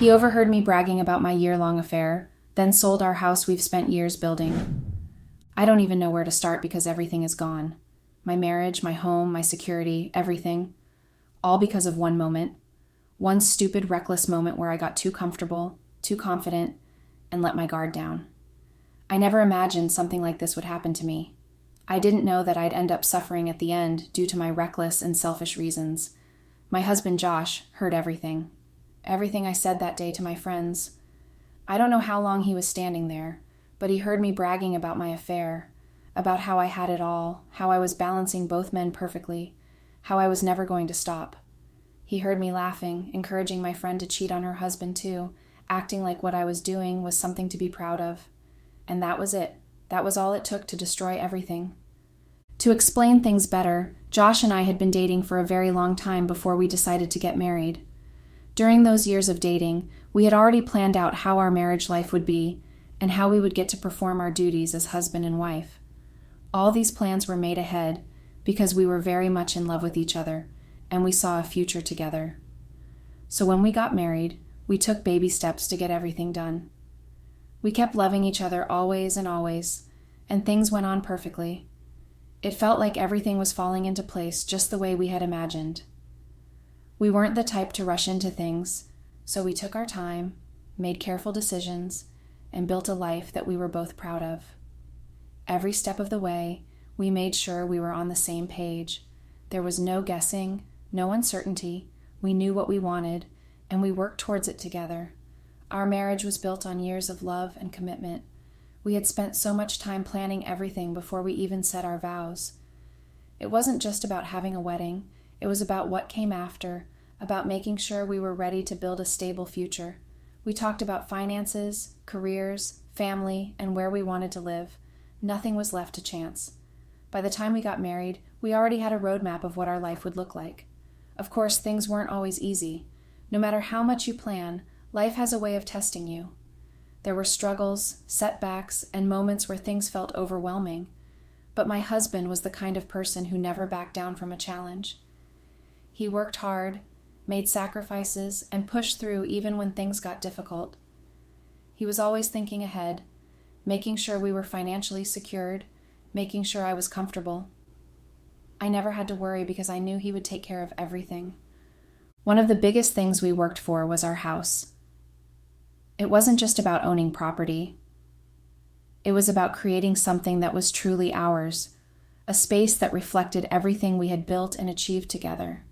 He overheard me bragging about my year-long affair, then sold our house we've spent years building. I don't even know where to start because everything is gone. My marriage, my home, my security, everything. All because of one moment. One stupid, reckless moment where I got too comfortable, too confident, and let my guard down. I never imagined something like this would happen to me. I didn't know that I'd end up suffering at the end due to my reckless and selfish reasons. My husband, Josh, heard everything. Everything I said that day to my friends. I don't know how long he was standing there, but he heard me bragging about my affair, about how I had it all, how I was balancing both men perfectly, how I was never going to stop. He heard me laughing, encouraging my friend to cheat on her husband too, acting like what I was doing was something to be proud of. And that was it. That was all it took to destroy everything. To explain things better, Josh and I had been dating for a very long time before we decided to get married. During those years of dating, we had already planned out how our marriage life would be and how we would get to perform our duties as husband and wife. All these plans were made ahead because we were very much in love with each other and we saw a future together. So when we got married, we took baby steps to get everything done. We kept loving each other always, and things went on perfectly. It felt like everything was falling into place just the way we had imagined. We weren't the type to rush into things, so we took our time, made careful decisions, and built a life that we were both proud of. Every step of the way, we made sure we were on the same page. There was no guessing, no uncertainty. We knew what we wanted, and we worked towards it together. Our marriage was built on years of love and commitment. We had spent so much time planning everything before we even said our vows. It wasn't just about having a wedding. It was about what came after, about making sure we were ready to build a stable future. We talked about finances, careers, family, and where we wanted to live. Nothing was left to chance. By the time we got married, we already had a roadmap of what our life would look like. Of course, things weren't always easy. No matter how much you plan, life has a way of testing you. There were struggles, setbacks, and moments where things felt overwhelming. But my husband was the kind of person who never backed down from a challenge. He worked hard, made sacrifices, and pushed through even when things got difficult. He was always thinking ahead, making sure we were financially secured, making sure I was comfortable. I never had to worry because I knew he would take care of everything. One of the biggest things we worked for was our house. It wasn't just about owning property. It was about creating something that was truly ours, a space that reflected everything we had built and achieved together.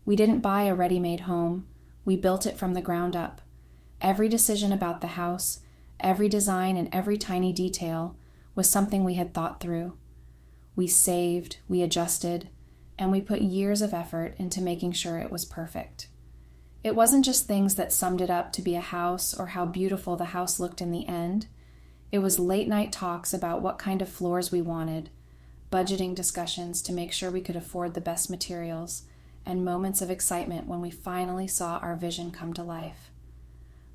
We didn't buy a ready-made home. We built it from the ground up. Every decision about the house, every design, and every tiny detail was something we had thought through. We saved, we adjusted, and we put years of effort into making sure it was perfect. It wasn't just things that summed it up to be a house or how beautiful the house looked in the end. It was late-night talks about what kind of floors we wanted, budgeting discussions to make sure we could afford the best materials, and moments of excitement when we finally saw our vision come to life.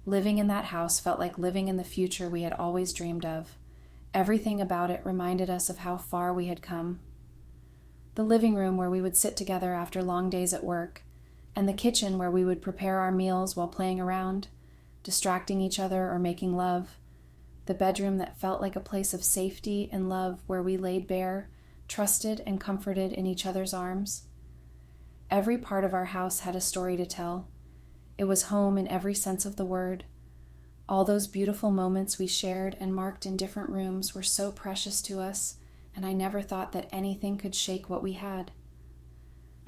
Living in that house felt like living in the future we had always dreamed of. Everything about it reminded us of how far we had come. The living room where we would sit together after long days at work, and the kitchen where we would prepare our meals while playing around, distracting each other or making love. The bedroom that felt like a place of safety and love where we laid bare, trusted and comforted in each other's arms. Every part of our house had a story to tell. It was home in every sense of the word. All those beautiful moments we shared and marked in different rooms were so precious to us, and I never thought that anything could shake what we had.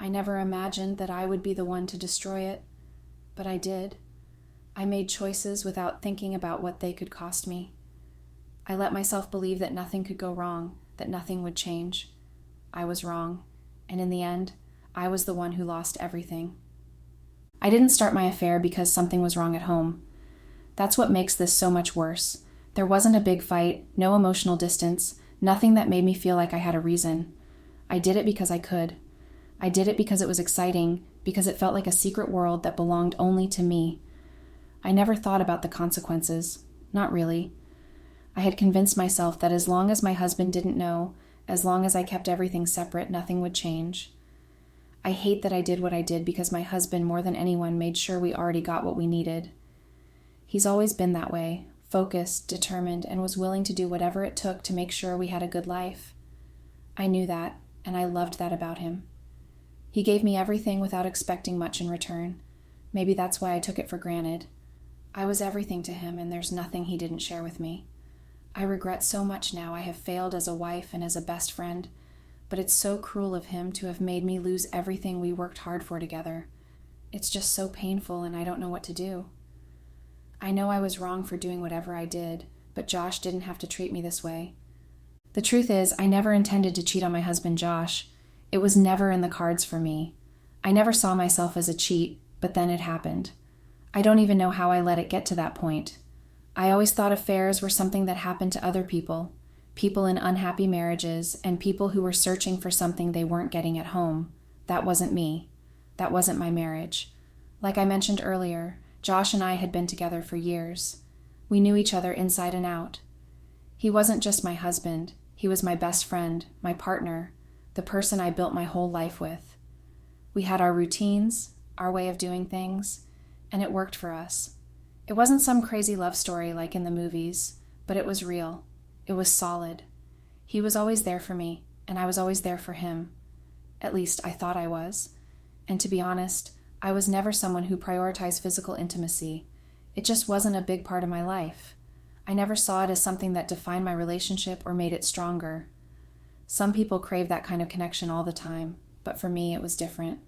I never imagined that I would be the one to destroy it, but I did. I made choices without thinking about what they could cost me. I let myself believe that nothing could go wrong, that nothing would change. I was wrong, and in the end, I was the one who lost everything. I didn't start my affair because something was wrong at home. That's what makes this so much worse. There wasn't a big fight, no emotional distance, nothing that made me feel like I had a reason. I did it because I could. I did it because it was exciting, because it felt like a secret world that belonged only to me. I never thought about the consequences. Not really. I had convinced myself that as long as my husband didn't know, as long as I kept everything separate, nothing would change. I hate that I did what I did because my husband, more than anyone, made sure we already got what we needed. He's always been that way, focused, determined, and was willing to do whatever it took to make sure we had a good life. I knew that, and I loved that about him. He gave me everything without expecting much in return. Maybe that's why I took it for granted. I was everything to him, and there's nothing he didn't share with me. I regret so much now I have failed as a wife and as a best friend, but it's so cruel of him to have made me lose everything we worked hard for together. It's just so painful, and I don't know what to do. I know I was wrong for doing whatever I did, but Josh didn't have to treat me this way. The truth is, I never intended to cheat on my husband, Josh. It was never in the cards for me. I never saw myself as a cheat, but then it happened. I don't even know how I let it get to that point. I always thought affairs were something that happened to other people, people in unhappy marriages, and people who were searching for something they weren't getting at home. That wasn't me. That wasn't my marriage. Like I mentioned earlier, Josh and I had been together for years. We knew each other inside and out. He wasn't just my husband. He was my best friend, my partner, the person I built my whole life with. We had our routines, our way of doing things, and it worked for us. It wasn't some crazy love story like in the movies, but it was real. It was solid. He was always there for me, and I was always there for him. At least I thought I was. And to be honest, I was never someone who prioritized physical intimacy. It just wasn't a big part of my life. I never saw it as something that defined my relationship or made it stronger. Some people crave that kind of connection all the time, but for me it was different.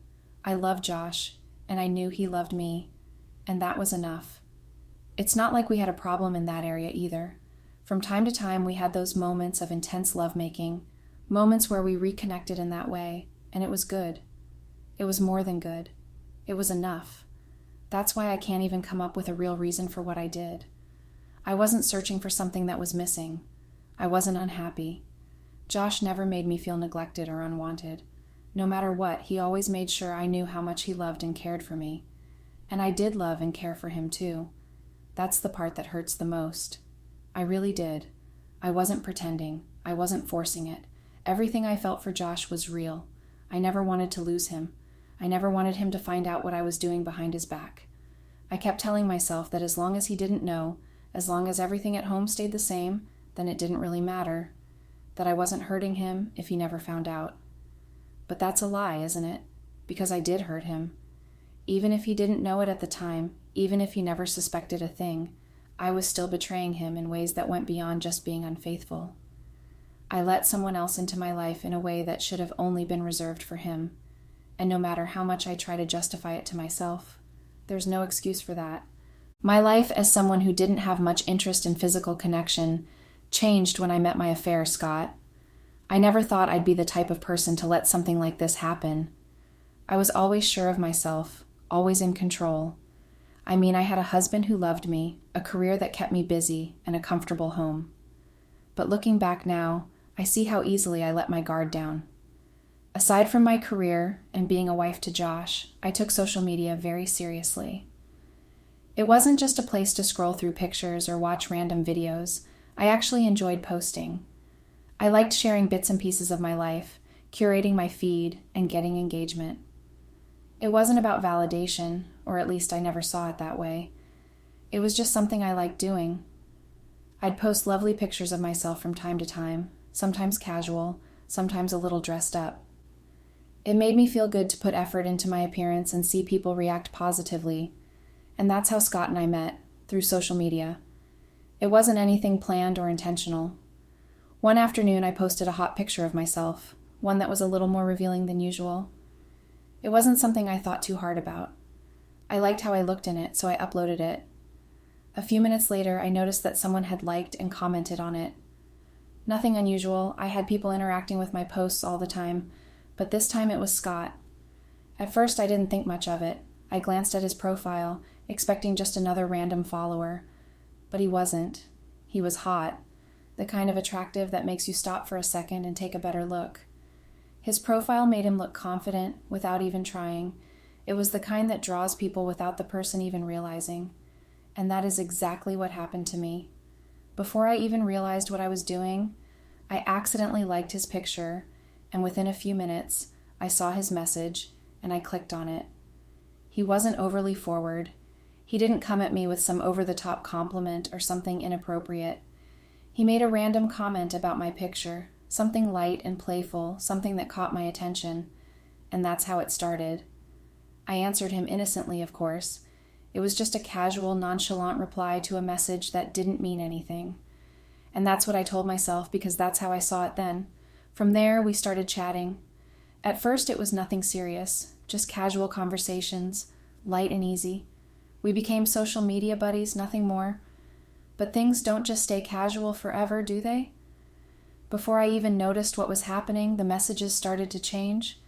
I loved Josh, and I knew he loved me, and that was enough. It's not like we had a problem in that area either. From time to time we had those moments of intense lovemaking, moments where we reconnected in that way, and it was good. It was more than good. It was enough. That's why I can't even come up with a real reason for what I did. I wasn't searching for something that was missing. I wasn't unhappy. Josh never made me feel neglected or unwanted. No matter what, he always made sure I knew how much he loved and cared for me. And I did love and care for him too. That's the part that hurts the most. I really did. I wasn't pretending. I wasn't forcing it. Everything I felt for Josh was real. I never wanted to lose him. I never wanted him to find out what I was doing behind his back. I kept telling myself that as long as he didn't know, as long as everything at home stayed the same, then it didn't really matter. That I wasn't hurting him if he never found out. But that's a lie, isn't it? Because I did hurt him. Even if he didn't know it at the time, even if he never suspected a thing, I was still betraying him in ways that went beyond just being unfaithful. I let someone else into my life in a way that should have only been reserved for him. And no matter how much I try to justify it to myself, there's no excuse for that. My life as someone who didn't have much interest in physical connection changed when I met my affair, Scott. I never thought I'd be the type of person to let something like this happen. I was always sure of myself, always in control. I mean, I had a husband who loved me, a career that kept me busy, and a comfortable home. But looking back now, I see how easily I let my guard down. Aside from my career and being a wife to Josh, I took social media very seriously. It wasn't just a place to scroll through pictures or watch random videos. I actually enjoyed posting. I liked sharing bits and pieces of my life, curating my feed, and getting engagement. It wasn't about validation, or at least I never saw it that way. It was just something I liked doing. I'd post lovely pictures of myself from time to time, sometimes casual, sometimes a little dressed up. It made me feel good to put effort into my appearance and see people react positively. And that's how Scott and I met, through social media. It wasn't anything planned or intentional. One afternoon I posted a hot picture of myself, one that was a little more revealing than usual. It wasn't something I thought too hard about. I liked how I looked in it, so I uploaded it. A few minutes later, I noticed that someone had liked and commented on it. Nothing unusual. I had people interacting with my posts all the time, but this time it was Scott. At first, I didn't think much of it. I glanced at his profile, expecting just another random follower. But he wasn't. He was hot, the kind of attractive that makes you stop for a second and take a better look. His profile made him look confident without even trying. It was the kind that draws people without the person even realizing. And that is exactly what happened to me. Before I even realized what I was doing, I accidentally liked his picture, and within a few minutes, I saw his message, and I clicked on it. He wasn't overly forward. He didn't come at me with some over-the-top compliment or something inappropriate. He made a random comment about my picture, something light and playful, something that caught my attention, and that's how it started. I answered him innocently, of course. It was just a casual, nonchalant reply to a message that didn't mean anything. And that's what I told myself because that's how I saw it then. From there, we started chatting. At first, it was nothing serious, just casual conversations, light and easy. We became social media buddies, nothing more. But things don't just stay casual forever, do they? Before I even noticed what was happening, the messages started to change.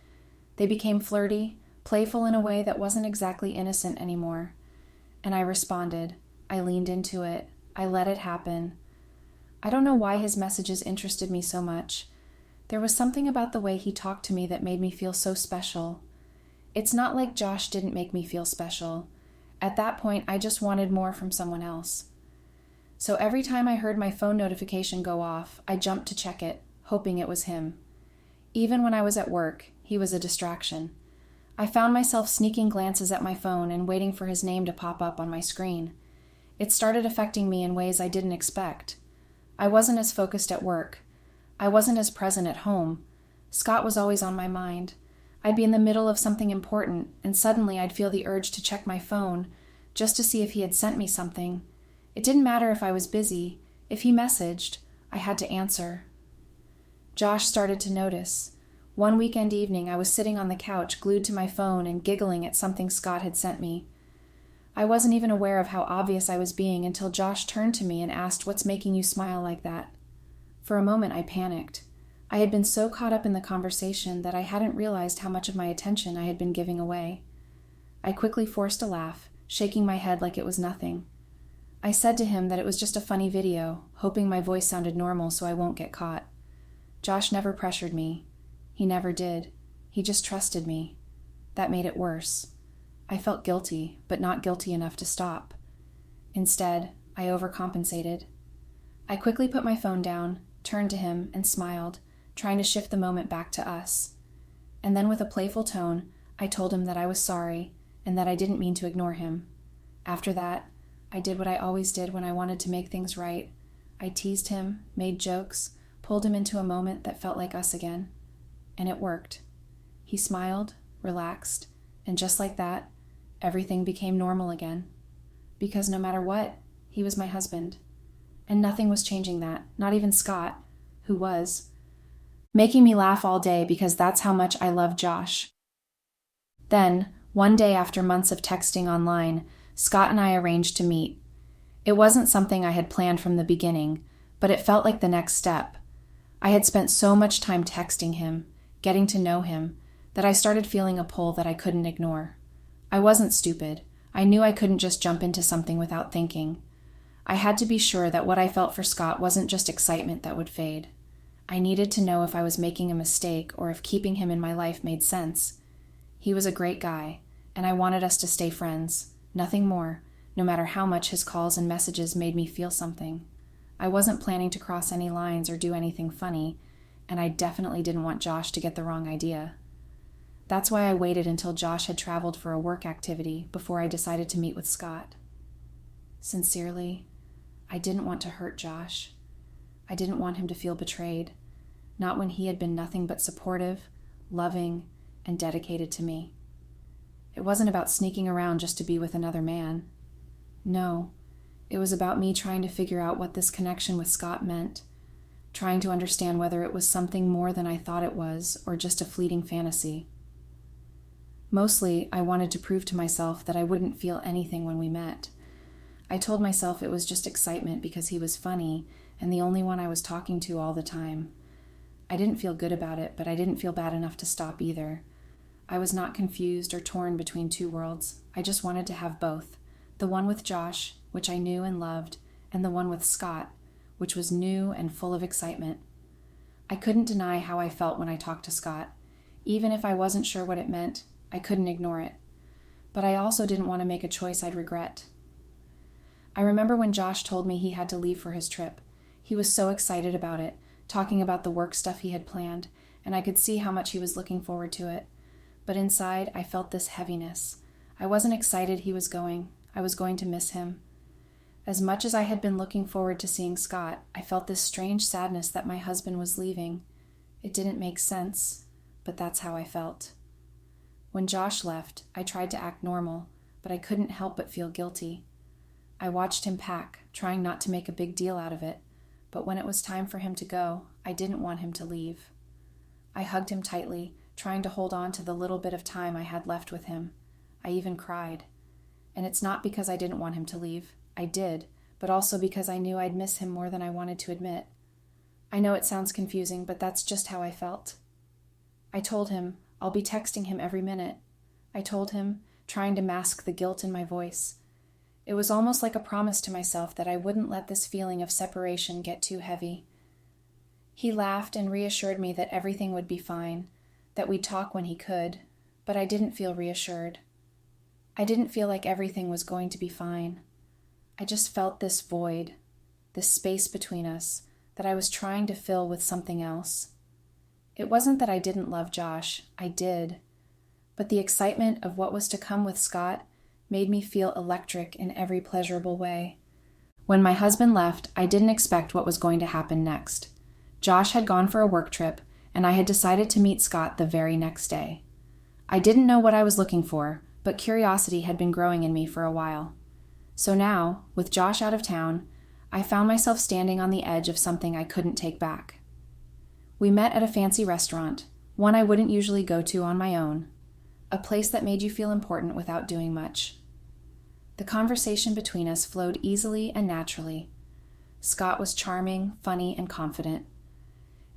They became flirty, playful in a way that wasn't exactly innocent anymore. And I responded. I leaned into it. I let it happen. I don't know why his messages interested me so much. There was something about the way he talked to me that made me feel so special. It's not like Josh didn't make me feel special. At that point, I just wanted more from someone else. So every time I heard my phone notification go off, I jumped to check it, hoping it was him. Even when I was at work, he was a distraction. I found myself sneaking glances at my phone and waiting for his name to pop up on my screen. It started affecting me in ways I didn't expect. I wasn't as focused at work. I wasn't as present at home. Scott was always on my mind. I'd be in the middle of something important, and suddenly I'd feel the urge to check my phone, just to see if he had sent me something. It didn't matter if I was busy. If he messaged, I had to answer. Josh started to notice. One weekend evening, I was sitting on the couch, glued to my phone and giggling at something Scott had sent me. I wasn't even aware of how obvious I was being until Josh turned to me and asked, "What's making you smile like that?" For a moment, I panicked. I had been so caught up in the conversation that I hadn't realized how much of my attention I had been giving away. I quickly forced a laugh, shaking my head like it was nothing. I said to him that it was just a funny video, hoping my voice sounded normal so I won't get caught. Josh never pressured me. He never did. He just trusted me. That made it worse. I felt guilty, but not guilty enough to stop. Instead, I overcompensated. I quickly put my phone down, turned to him, and smiled, trying to shift the moment back to us. And then with a playful tone, I told him that I was sorry and that I didn't mean to ignore him. After that, I did what I always did when I wanted to make things right. I teased him, made jokes, pulled him into a moment that felt like us again. And it worked. He smiled, relaxed, and just like that, everything became normal again. Because no matter what, he was my husband. And nothing was changing that, not even Scott, who was, making me laugh all day because that's how much I love Josh. Then, one day after months of texting online, Scott and I arranged to meet. It wasn't something I had planned from the beginning, but it felt like the next step. I had spent so much time texting him, getting to know him, that I started feeling a pull that I couldn't ignore. I wasn't stupid. I knew I couldn't just jump into something without thinking. I had to be sure that what I felt for Scott wasn't just excitement that would fade. I needed to know if I was making a mistake or if keeping him in my life made sense. He was a great guy, and I wanted us to stay friends, nothing more, no matter how much his calls and messages made me feel something. I wasn't planning to cross any lines or do anything funny, and I definitely didn't want Josh to get the wrong idea. That's why I waited until Josh had traveled for a work activity before I decided to meet with Scott. Sincerely, I didn't want to hurt Josh. I didn't want him to feel betrayed, not when he had been nothing but supportive, loving, and dedicated to me. It wasn't about sneaking around just to be with another man. No, it was about me trying to figure out what this connection with Scott meant, trying to understand whether it was something more than I thought it was or just a fleeting fantasy. Mostly, I wanted to prove to myself that I wouldn't feel anything when we met. I told myself it was just excitement because he was funny and the only one I was talking to all the time. I didn't feel good about it, but I didn't feel bad enough to stop either. I was not confused or torn between two worlds. I just wanted to have both. The one with Josh, which I knew and loved, and the one with Scott, which was new and full of excitement. I couldn't deny how I felt when I talked to Scott. Even if I wasn't sure what it meant, I couldn't ignore it. But I also didn't want to make a choice I'd regret. I remember when Josh told me he had to leave for his trip. He was so excited about it, talking about the work stuff he had planned, and I could see how much he was looking forward to it. But inside, I felt this heaviness. I wasn't excited he was going. I was going to miss him. As much as I had been looking forward to seeing Scott, I felt this strange sadness that my husband was leaving. It didn't make sense, but that's how I felt. When Josh left, I tried to act normal, but I couldn't help but feel guilty. I watched him pack, trying not to make a big deal out of it, but when it was time for him to go, I didn't want him to leave. I hugged him tightly, trying to hold on to the little bit of time I had left with him. I even cried. And it's not because I didn't want him to leave. I did, but also because I knew I'd miss him more than I wanted to admit. I know it sounds confusing, but that's just how I felt. I told him I'll be texting him every minute. I told him, trying to mask the guilt in my voice. It was almost like a promise to myself that I wouldn't let this feeling of separation get too heavy. He laughed and reassured me that everything would be fine, that we'd talk when he could, but I didn't feel reassured. I didn't feel like everything was going to be fine. I just felt this void, this space between us, that I was trying to fill with something else. It wasn't that I didn't love Josh, I did, but the excitement of what was to come with Scott made me feel electric in every pleasurable way. When my husband left, I didn't expect what was going to happen next. Josh had gone for a work trip, and I had decided to meet Scott the very next day. I didn't know what I was looking for, but curiosity had been growing in me for a while. So now, with Josh out of town, I found myself standing on the edge of something I couldn't take back. We met at a fancy restaurant, one I wouldn't usually go to on my own, a place that made you feel important without doing much. The conversation between us flowed easily and naturally. Scott was charming, funny, and confident.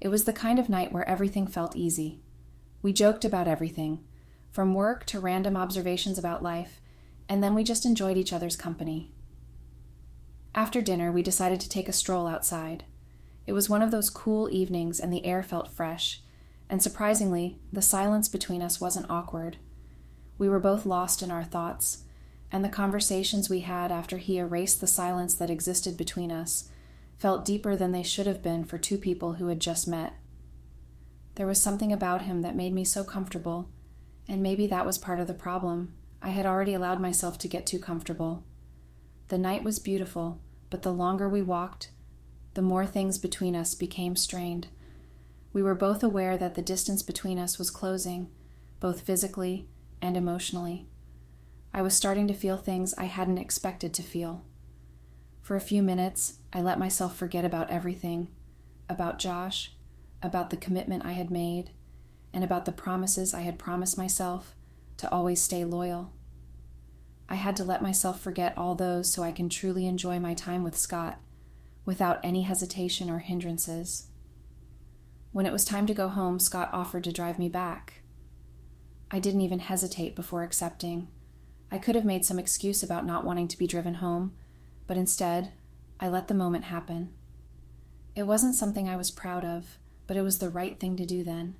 It was the kind of night where everything felt easy. We joked about everything, from work to random observations about life, and then we just enjoyed each other's company. After dinner, we decided to take a stroll outside. It was one of those cool evenings and the air felt fresh, and surprisingly, the silence between us wasn't awkward. We were both lost in our thoughts, and the conversations we had after he erased the silence that existed between us felt deeper than they should have been for two people who had just met. There was something about him that made me so comfortable, and maybe that was part of the problem. I had already allowed myself to get too comfortable. The night was beautiful, but the longer we walked, the more things between us became strained. We were both aware that the distance between us was closing, both physically and emotionally. I was starting to feel things I hadn't expected to feel. For a few minutes, I let myself forget about everything, about Josh, about the commitment I had made, and about the promises I had promised myself to always stay loyal. I had to let myself forget all those so I can truly enjoy my time with Scott, without any hesitation or hindrances. When it was time to go home, Scott offered to drive me back. I didn't even hesitate before accepting. I could have made some excuse about not wanting to be driven home, but instead, I let the moment happen. It wasn't something I was proud of, but it was the right thing to do then.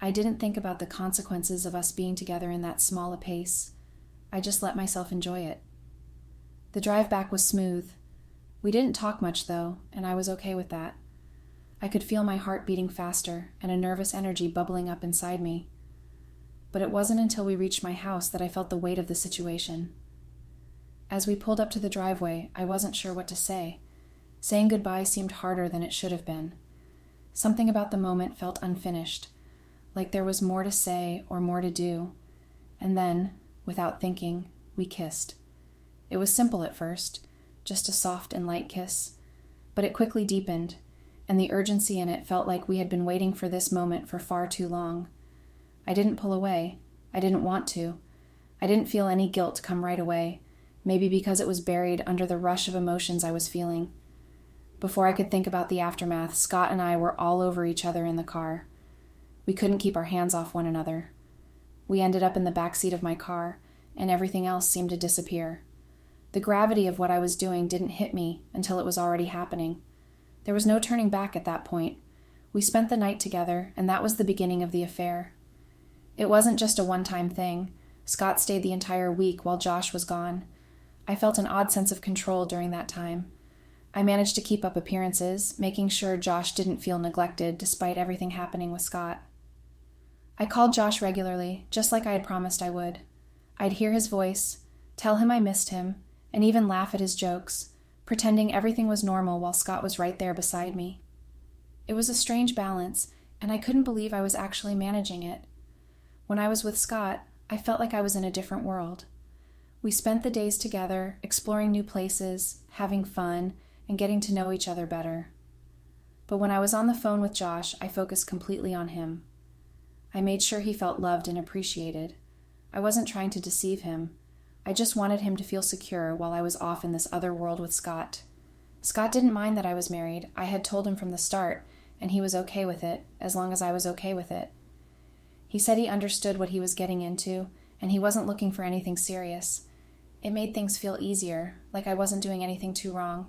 I didn't think about the consequences of us being together in that small a pace. I just let myself enjoy it. The drive back was smooth. We didn't talk much, though, and I was okay with that. I could feel my heart beating faster and a nervous energy bubbling up inside me. But it wasn't until we reached my house that I felt the weight of the situation. As we pulled up to the driveway, I wasn't sure what to say. Saying goodbye seemed harder than it should have been. Something about the moment felt unfinished, like there was more to say or more to do. And then, without thinking, we kissed. It was simple at first, just a soft and light kiss, but it quickly deepened, and the urgency in it felt like we had been waiting for this moment for far too long. I didn't pull away. I didn't want to. I didn't feel any guilt come right away, maybe because it was buried under the rush of emotions I was feeling. Before I could think about the aftermath, Scott and I were all over each other in the car. We couldn't keep our hands off one another. We ended up in the back seat of my car, and everything else seemed to disappear. The gravity of what I was doing didn't hit me until it was already happening. There was no turning back at that point. We spent the night together, and that was the beginning of the affair. It wasn't just a one-time thing. Scott stayed the entire week while Josh was gone. I felt an odd sense of control during that time. I managed to keep up appearances, making sure Josh didn't feel neglected despite everything happening with Scott. I called Josh regularly, just like I had promised I would. I'd hear his voice, tell him I missed him, and even laugh at his jokes, pretending everything was normal while Scott was right there beside me. It was a strange balance, and I couldn't believe I was actually managing it. When I was with Scott, I felt like I was in a different world. We spent the days together, exploring new places, having fun, and getting to know each other better. But when I was on the phone with Josh, I focused completely on him. I made sure he felt loved and appreciated. I wasn't trying to deceive him. I just wanted him to feel secure while I was off in this other world with Scott. Scott didn't mind that I was married. I had told him from the start, and he was okay with it, as long as I was okay with it. He said he understood what he was getting into, and he wasn't looking for anything serious. It made things feel easier, like I wasn't doing anything too wrong.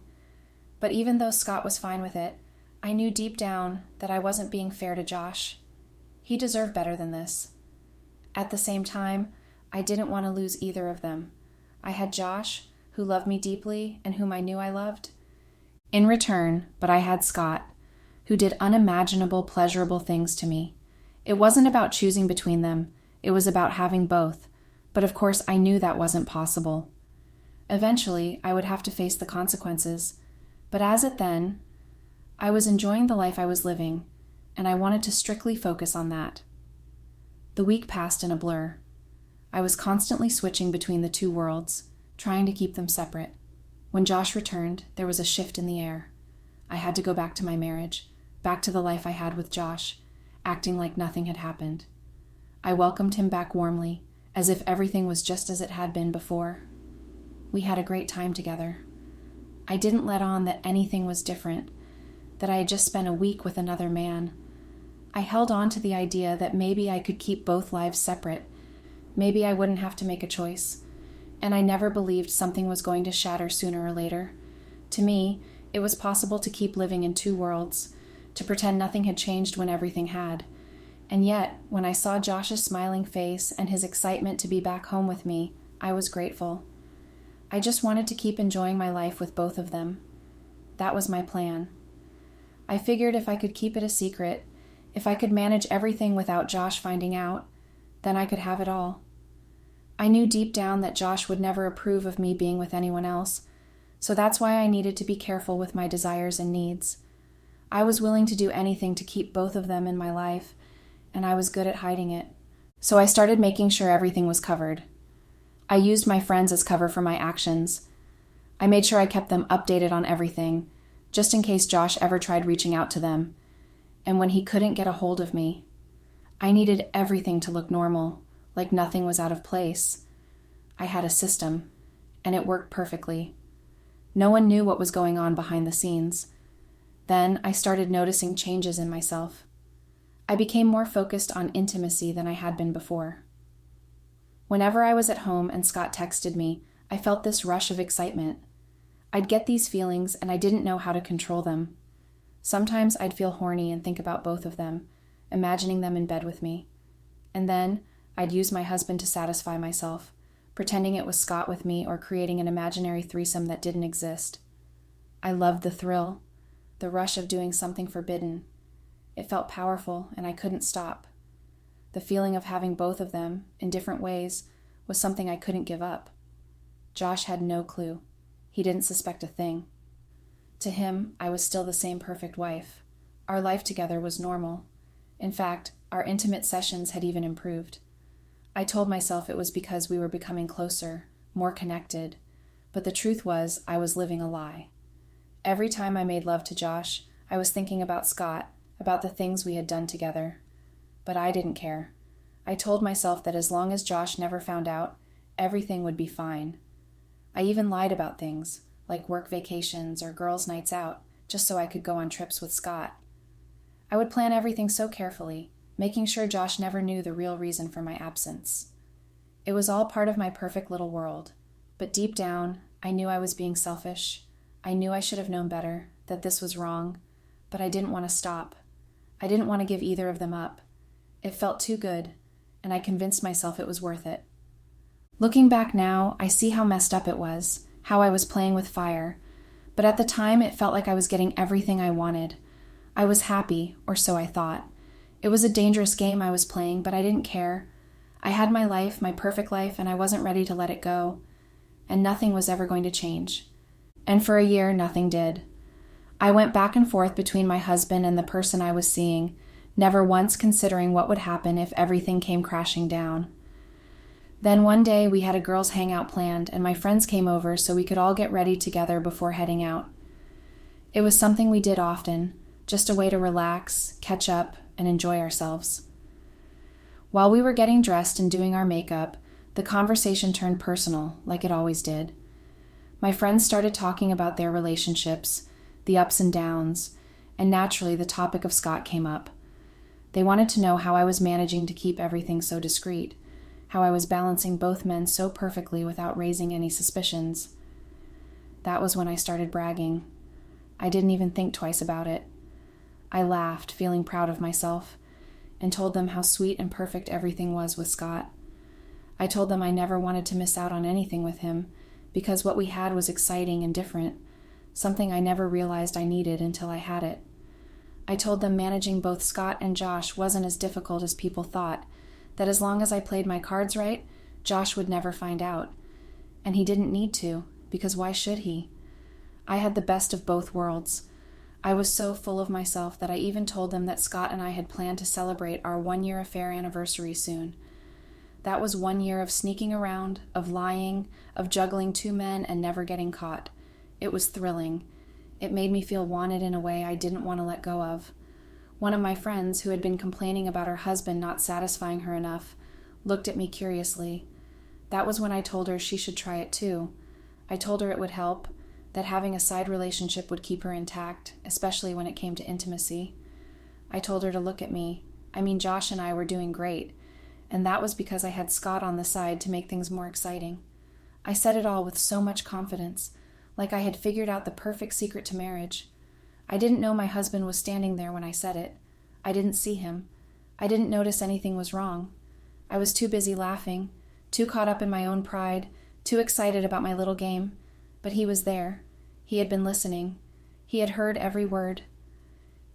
But even though Scott was fine with it, I knew deep down that I wasn't being fair to Josh. He deserved better than this. At the same time, I didn't want to lose either of them. I had Josh, who loved me deeply and whom I knew I loved. In return, but I had Scott, who did unimaginable, pleasurable things to me. It wasn't about choosing between them. It was about having both. But of course, I knew that wasn't possible. Eventually, I would have to face the consequences. But as it then, I was enjoying the life I was living, and I wanted to strictly focus on that. The week passed in a blur. I was constantly switching between the two worlds, trying to keep them separate. When Josh returned, there was a shift in the air. I had to go back to my marriage, back to the life I had with Josh, acting like nothing had happened. I welcomed him back warmly, as if everything was just as it had been before. We had a great time together. I didn't let on that anything was different, that I had just spent a week with another man. I held on to the idea that maybe I could keep both lives separate. Maybe I wouldn't have to make a choice. And I never believed something was going to shatter sooner or later. To me, it was possible to keep living in two worlds, to pretend nothing had changed when everything had. And yet, when I saw Josh's smiling face and his excitement to be back home with me, I was grateful. I just wanted to keep enjoying my life with both of them. That was my plan. I figured if I could keep it a secret, if I could manage everything without Josh finding out, then I could have it all. I knew deep down that Josh would never approve of me being with anyone else, so that's why I needed to be careful with my desires and needs. I was willing to do anything to keep both of them in my life, and I was good at hiding it. So I started making sure everything was covered. I used my friends as cover for my actions. I made sure I kept them updated on everything, just in case Josh ever tried reaching out to them. And when he couldn't get a hold of me, I needed everything to look normal, like nothing was out of place. I had a system, and it worked perfectly. No one knew what was going on behind the scenes. Then I started noticing changes in myself. I became more focused on intimacy than I had been before. Whenever I was at home and Scott texted me, I felt this rush of excitement. I'd get these feelings and I didn't know how to control them. Sometimes I'd feel horny and think about both of them, imagining them in bed with me. And then I'd use my husband to satisfy myself, pretending it was Scott with me or creating an imaginary threesome that didn't exist. I loved the thrill, the rush of doing something forbidden. It felt powerful and I couldn't stop. The feeling of having both of them, in different ways, was something I couldn't give up. Josh had no clue. He didn't suspect a thing. To him, I was still the same perfect wife. Our life together was normal. In fact, our intimate sessions had even improved. I told myself it was because we were becoming closer, more connected, but the truth was I was living a lie. Every time I made love to Josh, I was thinking about Scott, about the things we had done together. But I didn't care. I told myself that as long as Josh never found out, everything would be fine. I even lied about things, like work vacations or girls' nights out, just so I could go on trips with Scott. I would plan everything so carefully, making sure Josh never knew the real reason for my absence. It was all part of my perfect little world, but deep down, I knew I was being selfish. I knew I should have known better, that this was wrong, but I didn't want to stop. I didn't want to give either of them up. It felt too good, and I convinced myself it was worth it. Looking back now, I see how messed up it was, how I was playing with fire, but at the time it felt like I was getting everything I wanted. I was happy, or so I thought. It was a dangerous game I was playing, but I didn't care. I had my life, my perfect life, and I wasn't ready to let it go. and nothing was ever going to change. And for a year, nothing did. I went back and forth between my husband and the person I was seeing, never once considering what would happen if everything came crashing down. Then one day we had a girls' hangout planned, and my friends came over so we could all get ready together before heading out. It was something we did often, just a way to relax, catch up, and enjoy ourselves. While we were getting dressed and doing our makeup, the conversation turned personal, like it always did. My friends started talking about their relationships, the ups and downs, and naturally the topic of Scott came up. They wanted to know how I was managing to keep everything so discreet, how I was balancing both men so perfectly without raising any suspicions. That was when I started bragging. I didn't even think twice about it. I laughed, feeling proud of myself, and told them how sweet and perfect everything was with Scott. I told them I never wanted to miss out on anything with him, because what we had was exciting and different, something I never realized I needed until I had it. I told them managing both Scott and Josh wasn't as difficult as people thought, that as long as I played my cards right, Josh would never find out. And he didn't need to, because why should he? I had the best of both worlds. I was so full of myself that I even told them that Scott and I had planned to celebrate our 1-year affair anniversary soon. That was 1 year of sneaking around, of lying, of juggling 2 men and never getting caught. It was thrilling. It made me feel wanted in a way I didn't want to let go of. One of my friends, who had been complaining about her husband not satisfying her enough, looked at me curiously. That was when I told her she should try it too. I told her it would help, that having a side relationship would keep her intact, especially when it came to intimacy. I told her to look at me. Josh and I were doing great, and that was because I had Scott on the side to make things more exciting. I said it all with so much confidence, like I had figured out the perfect secret to marriage. I didn't know my husband was standing there when I said it. I didn't see him. I didn't notice anything was wrong. I was too busy laughing, too caught up in my own pride, too excited about my little game. But he was there. He had been listening. He had heard every word.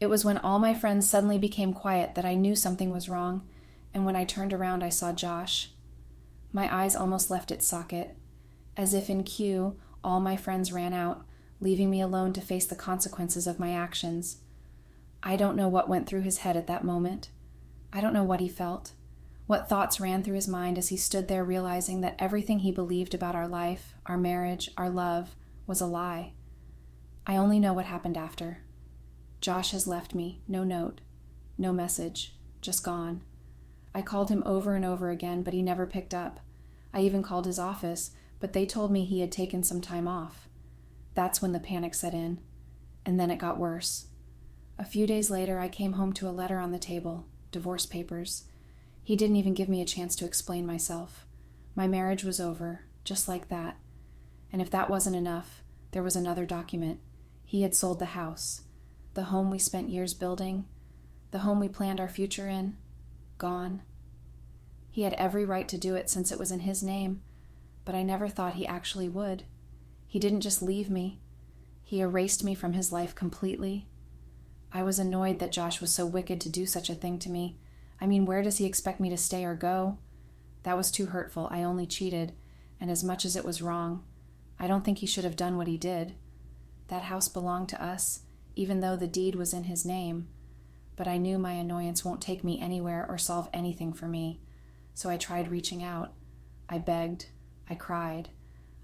It was when all my friends suddenly became quiet that I knew something was wrong, and when I turned around I saw Josh. My eyes almost left its socket. As if in cue, all my friends ran out, leaving me alone to face the consequences of my actions. I don't know what went through his head at that moment. I don't know what he felt, what thoughts ran through his mind as he stood there realizing that everything he believed about our life, our marriage, our love, was a lie. I only know what happened after. Josh has left me, no note, no message, just gone. I called him over and over again, but he never picked up. I even called his office, but they told me he had taken some time off. That's when the panic set in, and then it got worse. A few days later, I came home to a letter on the table, divorce papers. He didn't even give me a chance to explain myself. My marriage was over, just like that. And if that wasn't enough, there was another document. He had sold the house, the home we spent years building, the home we planned our future in, gone. He had every right to do it since it was in his name, but I never thought he actually would. He didn't just leave me. He erased me from his life completely. I was annoyed that Josh was so wicked to do such a thing to me. Where does he expect me to stay or go? That was too hurtful. I only cheated, and as much as it was wrong, I don't think he should have done what he did. That house belonged to us, even though the deed was in his name. But I knew my annoyance won't take me anywhere or solve anything for me, so I tried reaching out. I begged. I cried.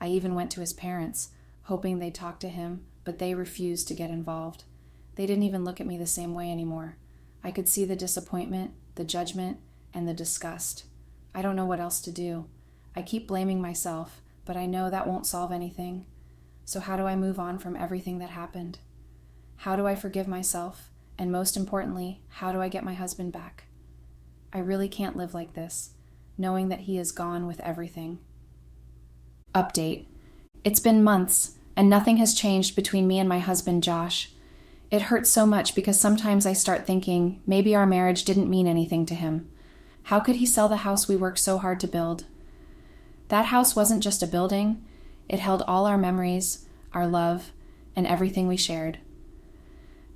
I even went to his parents, hoping they'd talk to him, but they refused to get involved. They didn't even look at me the same way anymore. I could see the disappointment, the judgment, and the disgust. I don't know what else to do. I keep blaming myself, but I know that won't solve anything. So how do I move on from everything that happened? How do I forgive myself? And most importantly, how do I get my husband back? I really can't live like this, knowing that he is gone with everything. Update. It's been months, and nothing has changed between me and my husband, Josh. It hurts so much because sometimes I start thinking maybe our marriage didn't mean anything to him. How could he sell the house we worked so hard to build? That house wasn't just a building. It held all our memories, our love, and everything we shared.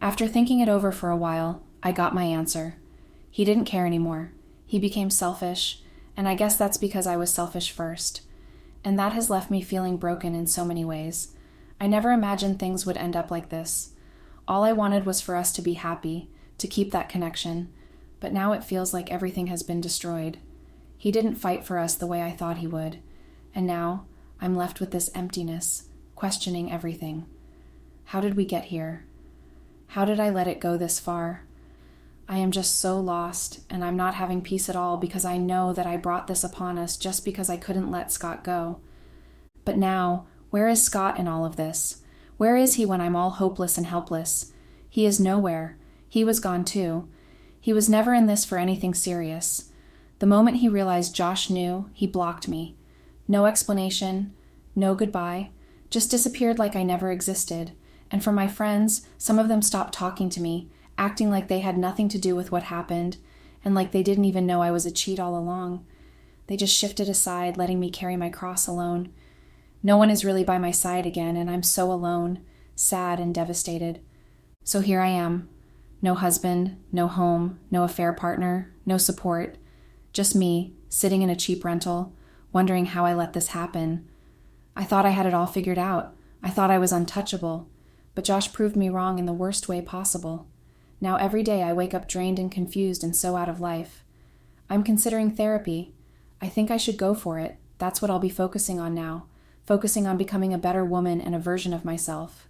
After thinking it over for a while, I got my answer. He didn't care anymore. He became selfish, and I guess that's because I was selfish first. And that has left me feeling broken in so many ways. I never imagined things would end up like this. All I wanted was for us to be happy, to keep that connection, but now it feels like everything has been destroyed. He didn't fight for us the way I thought he would, and now I'm left with this emptiness, questioning everything. How did we get here? How did I let it go this far? I am just so lost, and I'm not having peace at all because I know that I brought this upon us just because I couldn't let Scott go. But now, where is Scott in all of this? Where is he when I'm all hopeless and helpless? He is nowhere. He was gone too. He was never in this for anything serious. The moment he realized Josh knew, he blocked me. No explanation, no goodbye, just disappeared like I never existed. And for my friends, some of them stopped talking to me, acting like they had nothing to do with what happened, and like they didn't even know I was a cheat all along. They just shifted aside, letting me carry my cross alone. No one is really by my side again, and I'm so alone, sad and devastated. So here I am. No husband, no home, no affair partner, no support. Just me, sitting in a cheap rental, wondering how I let this happen. I thought I had it all figured out. I thought I was untouchable. But Josh proved me wrong in the worst way possible. Now every day I wake up drained and confused and so out of life. I'm considering therapy. I think I should go for it. That's what I'll be focusing on now. Focusing on becoming a better woman and a version of myself.